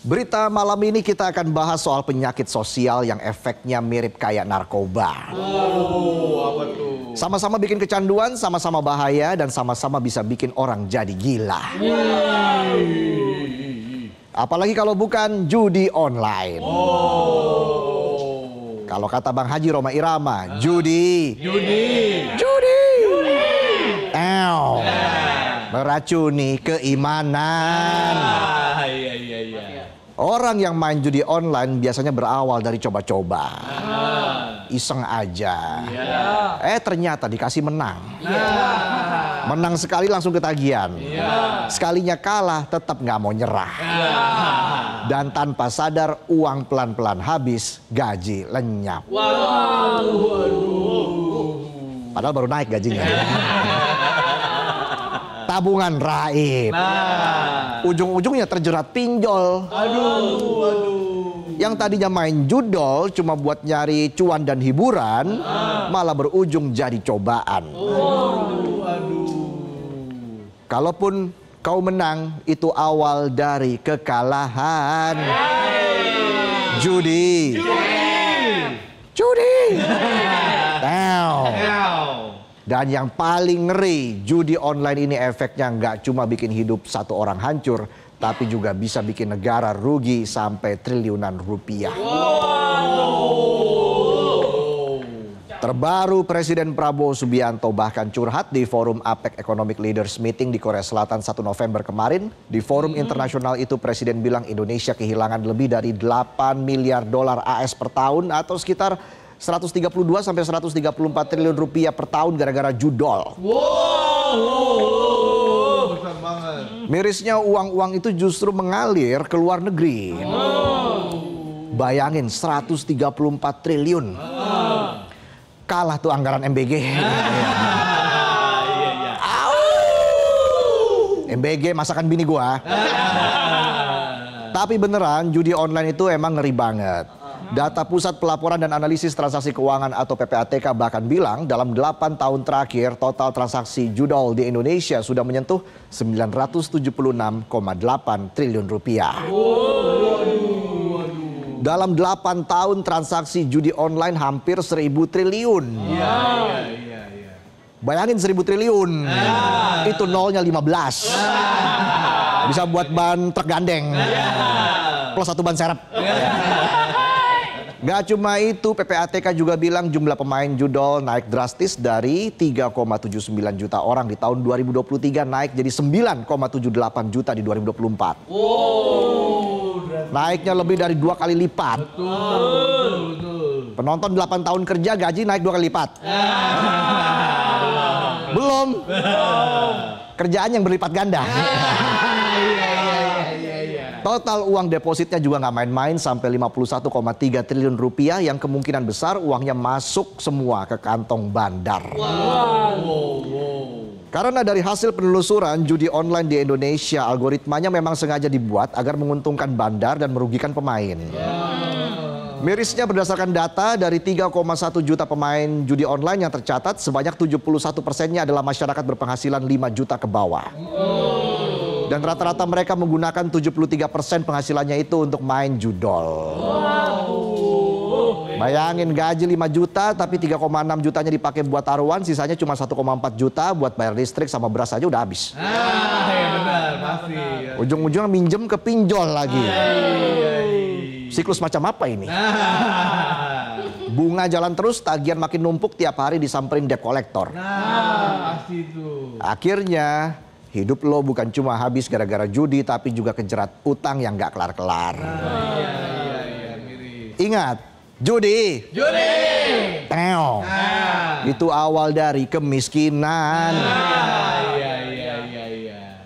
Berita malam ini kita akan bahas soal penyakit sosial yang efeknya mirip kayak narkoba. Apa tuh? Sama-sama bikin kecanduan, sama-sama bahaya, dan sama-sama bisa bikin orang jadi gila. Apalagi kalau bukan judi online. Kalau kata Bang Haji Roma Irama, judi. Meracuni keimanan. Orang yang main judi online biasanya berawal dari coba-coba. Iseng aja. Ternyata dikasih menang. Menang sekali langsung ketagihan. Sekalinya kalah tetap nggak mau nyerah. Dan tanpa sadar uang pelan-pelan habis, gaji lenyap. Padahal baru naik gajinya. Tabungan raib. Ujung-ujungnya terjerat pinjol. Yang tadinya main judol cuma buat nyari cuan dan hiburan, malah berujung jadi cobaan. Kalaupun kau menang, itu awal dari kekalahan. Judi. Dan yang paling ngeri, judi online ini efeknya nggak cuma bikin hidup satu orang hancur, tapi juga bisa bikin negara rugi sampai triliunan rupiah. Terbaru Presiden Prabowo Subianto bahkan curhat di forum APEC Economic Leaders Meeting di Korea Selatan 1 November kemarin. Di forum internasional itu Presiden bilang Indonesia kehilangan lebih dari 8 miliar dolar AS per tahun atau sekitar 132 sampai 134 triliun rupiah per tahun gara-gara judol. Besar banget. Mirisnya uang-uang itu justru mengalir ke luar negeri. Bayangin 134 triliun. Kalah tuh anggaran MBG. MBG masakan bini gua. Tapi beneran judi online itu emang ngeri banget. Data Pusat Pelaporan dan Analisis Transaksi Keuangan atau PPATK bahkan bilang dalam 8 tahun terakhir total transaksi judol di Indonesia sudah menyentuh 976,8 triliun rupiah. Dalam 8 tahun transaksi judi online hampir 1.000 triliun. Bayangin 1.000 triliun. Itu nolnya 15. Bisa buat ban truk gandeng. Plus 1 ban serep. Gak cuma itu, PPATK juga bilang jumlah pemain judol naik drastis dari 3,79 juta orang di tahun 2023 naik jadi 9,78 juta di 2024. Naiknya lebih dari 2 kali lipat. Penonton 8 tahun kerja gaji naik 2 kali lipat. Belum. Kerjaan yang berlipat ganda. Total uang depositnya juga nggak main-main sampai 51,3 triliun rupiah yang kemungkinan besar uangnya masuk semua ke kantong bandar. Karena dari hasil penelusuran judi online di Indonesia algoritmanya memang sengaja dibuat agar menguntungkan bandar dan merugikan pemain. Mirisnya berdasarkan data dari 3,1 juta pemain judi online yang tercatat sebanyak 71%-nya adalah masyarakat berpenghasilan 5 juta ke bawah. Dan rata-rata mereka menggunakan 73% penghasilannya itu untuk main judol. Bayangin gaji 5 juta tapi 3,6 jutanya dipakai buat taruhan, sisanya cuma 1,4 juta buat bayar listrik sama beras aja udah habis. Ya benar, pasti. Ujung-ujungnya minjem ke pinjol lagi. Siklus macam apa ini? Bunga jalan terus, tagihan makin numpuk, tiap hari disamperin debt collector. Pasti itu. Akhirnya hidup lo bukan cuma habis gara-gara judi, tapi juga kejerat utang yang gak kelar-kelar. Mirip. Ingat, judi. Itu awal dari kemiskinan.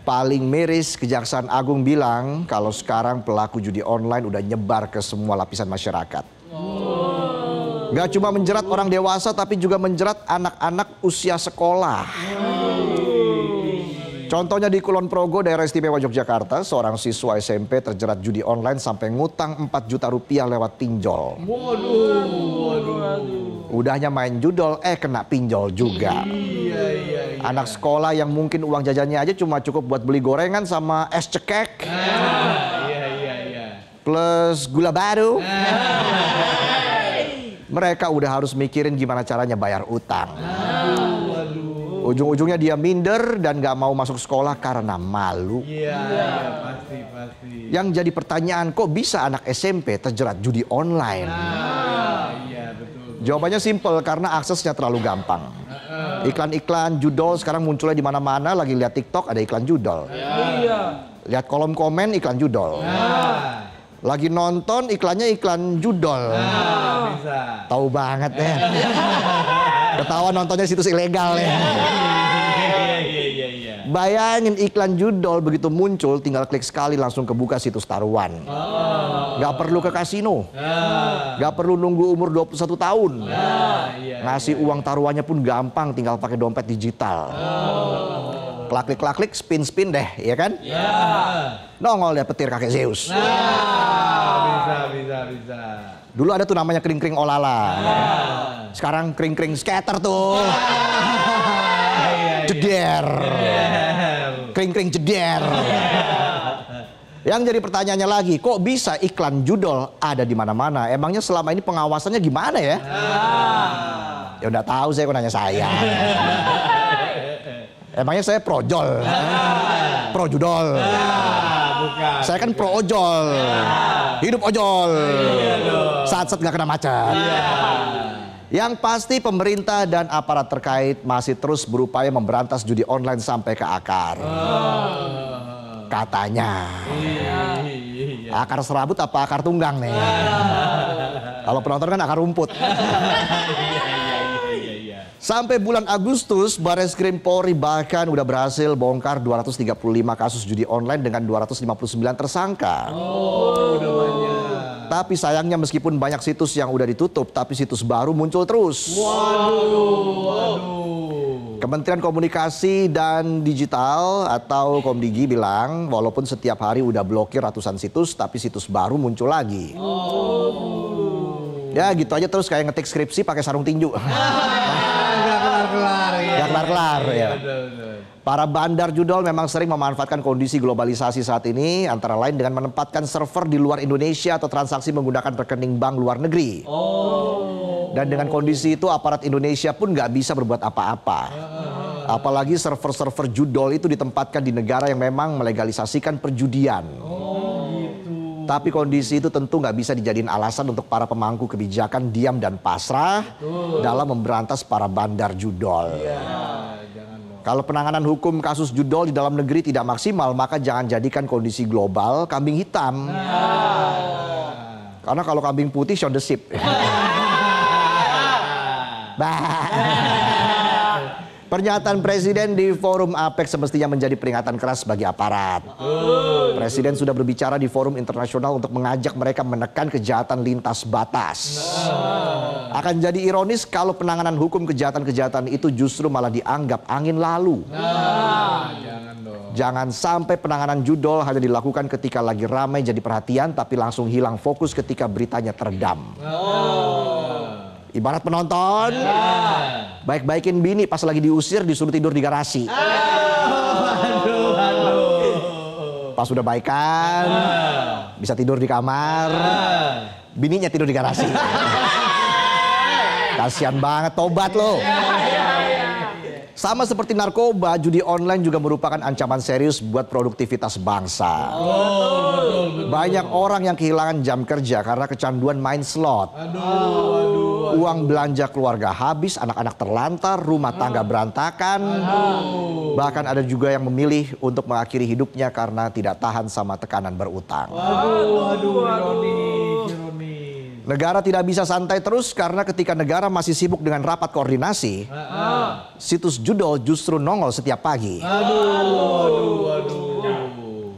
Paling miris, Kejaksaan Agung bilang kalau sekarang pelaku judi online udah nyebar ke semua lapisan masyarakat. Gak cuma menjerat orang dewasa, tapi juga menjerat anak-anak usia sekolah. Contohnya di Kulon Progo, daerah istimewa Yogyakarta, seorang siswa SMP terjerat judi online sampai ngutang 4 juta rupiah lewat pinjol. Udahnya main judol, kena pinjol juga. Anak sekolah yang mungkin uang jajannya aja cuma cukup buat beli gorengan sama es cekek. plus gula baru. Mereka udah harus mikirin gimana caranya bayar utang. Ujung-ujungnya dia minder dan gak mau masuk sekolah karena malu. Iya, pasti. Yang jadi pertanyaan, kok bisa anak SMP terjerat judi online? Iya, betul. Jawabannya simpel, karena aksesnya terlalu gampang. Iklan-iklan judol sekarang munculnya di mana-mana. Lagi lihat TikTok ada iklan judol. Lihat kolom komen iklan judol. Lagi nonton iklannya iklan judol. Bisa. Tahu banget ya. Ketawa nontonnya situs ilegal ya. Iya. Bayangin iklan judol begitu muncul tinggal klik sekali langsung kebuka situs taruhan. Gak perlu ke kasino. Gak perlu nunggu umur 21 tahun. Ngasih uang taruhannya pun gampang, tinggal pakai dompet digital. Klik, spin deh, ya kan? Nongol deh petir kakek Zeus. Bisa. Dulu ada tuh namanya kring-kring olala. Sekarang kring-kring skater tuh. Jeder. Kring-kring jeder. Yang jadi pertanyaannya lagi, kok bisa iklan judol ada di mana-mana? Emangnya selama ini pengawasannya gimana ya? Ya udah tahu saya, kok nanya saya. Emangnya saya projol? Pro judol? Bukan. Saya kan pro ojol. Hidup ojol. Saat gak kena macet. Yang pasti pemerintah dan aparat terkait masih terus berupaya memberantas judi online sampai ke akar. Katanya. Akar serabut apa akar tunggang nih? Kalau penonton kan akar rumput. Sampai bulan Agustus, Bareskrim Polri bahkan udah berhasil bongkar 235 kasus judi online dengan 259 tersangka. Udah banyak. Tapi sayangnya meskipun banyak situs yang udah ditutup, tapi situs baru muncul terus. Kementerian Komunikasi dan Digital atau Komdigi bilang walaupun setiap hari udah blokir ratusan situs, tapi situs baru muncul lagi. Ya gitu aja terus kayak ngetik skripsi pakai sarung tinju. Gak kelar-kelar ya. Para bandar judol memang sering memanfaatkan kondisi globalisasi saat ini, antara lain dengan menempatkan server di luar Indonesia atau transaksi menggunakan rekening bank luar negeri. Dan dengan kondisi itu aparat Indonesia pun nggak bisa berbuat apa-apa. Apalagi server-server judol itu ditempatkan di negara yang memang melegalisasikan perjudian. Tapi kondisi itu tentu nggak bisa dijadiin alasan untuk para pemangku kebijakan diam dan pasrah dalam memberantas para bandar judol. Kalau penanganan hukum kasus judol di dalam negeri tidak maksimal, maka jangan jadikan kondisi global kambing hitam. Karena kalau kambing putih show the sheep. Pernyataan Presiden di forum APEC semestinya menjadi peringatan keras bagi aparat. Presiden sudah berbicara di forum internasional untuk mengajak mereka menekan kejahatan lintas batas. Akan jadi ironis kalau penanganan hukum kejahatan-kejahatan itu justru malah dianggap angin lalu. Jangan dong. Jangan sampai penanganan judol hanya dilakukan ketika lagi ramai jadi perhatian, tapi langsung hilang fokus ketika beritanya teredam. Ibarat penonton, baik-baikin bini pas lagi diusir disuruh tidur di garasi. Pas udah baikan, bisa tidur di kamar, bininya tidur di garasi. Kasian banget, tobat lo. Sama seperti narkoba, judi online juga merupakan ancaman serius buat produktivitas bangsa. Banyak orang yang kehilangan jam kerja karena kecanduan main slot. Uang belanja keluarga habis, anak-anak terlantar, rumah tangga berantakan. Bahkan ada juga yang memilih untuk mengakhiri hidupnya karena tidak tahan sama tekanan berutang. Ironis. Negara tidak bisa santai terus karena ketika negara masih sibuk dengan rapat koordinasi, situs judol justru nongol setiap pagi.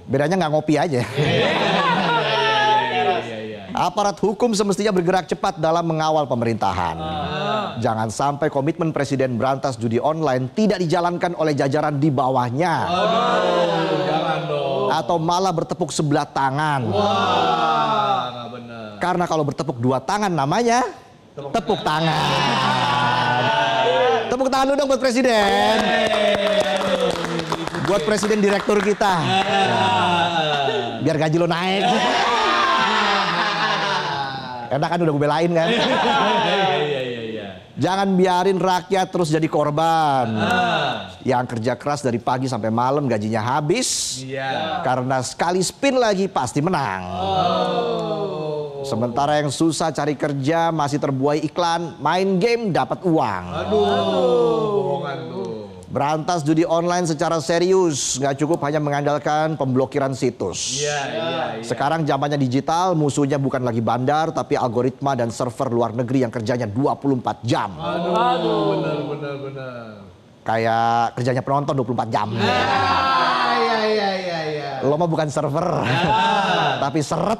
Bedanya nggak ngopi aja. Aparat hukum semestinya bergerak cepat dalam mengawal pemerintahan. Jangan sampai komitmen Presiden berantas judi online tidak dijalankan oleh jajaran di bawahnya. Jangan dong. Atau malah bertepuk sebelah tangan. Nggak benar. Karena kalau bertepuk dua tangan namanya tepuk tangan. Tepuk tangan dulu dong buat Presiden. Buat Presiden direktur kita. Biar gaji lo naik. Enak kan udah gue belain kan. Iya. Jangan biarin rakyat terus jadi korban. Yang kerja keras dari pagi sampai malam gajinya habis. Iya. Karena sekali spin lagi pasti menang. Sementara yang susah cari kerja masih terbuai iklan, main game dapat uang. Bohongan tuh. Berantas judi online secara serius, nggak cukup hanya mengandalkan pemblokiran situs. Iya. Sekarang zamannya digital, musuhnya bukan lagi bandar, tapi algoritma dan server luar negeri yang kerjanya 24 jam. Benar. Kayak kerjanya penonton 24 jam. Iya. Lo mah bukan server, tapi seret.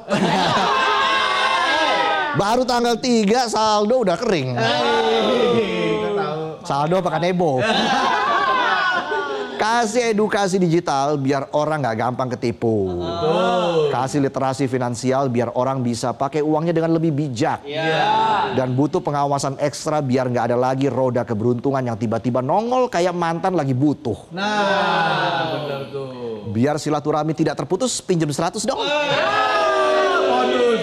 Baru tanggal 3 saldo udah kering. Saldo apa kanebo? Kasih edukasi digital biar orang nggak gampang ketipu. Kasih literasi finansial biar orang bisa pakai uangnya dengan lebih bijak. Dan butuh pengawasan ekstra biar nggak ada lagi roda keberuntungan yang tiba-tiba nongol kayak mantan lagi butuh. Nah, benar tuh. Biar silaturahmi tidak terputus, pinjam 100 dong.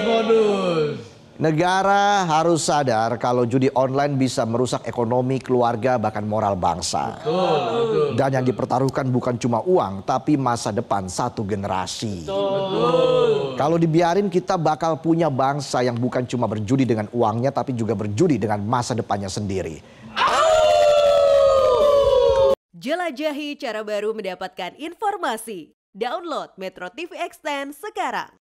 Modus. Negara harus sadar kalau judi online bisa merusak ekonomi, keluarga, bahkan moral bangsa. Betul. Dan yang dipertaruhkan bukan cuma uang, tapi masa depan satu generasi. Kalau dibiarin kita bakal punya bangsa yang bukan cuma berjudi dengan uangnya, tapi juga berjudi dengan masa depannya sendiri. Jelajahi cara baru mendapatkan informasi. Download Metro TV Extend sekarang.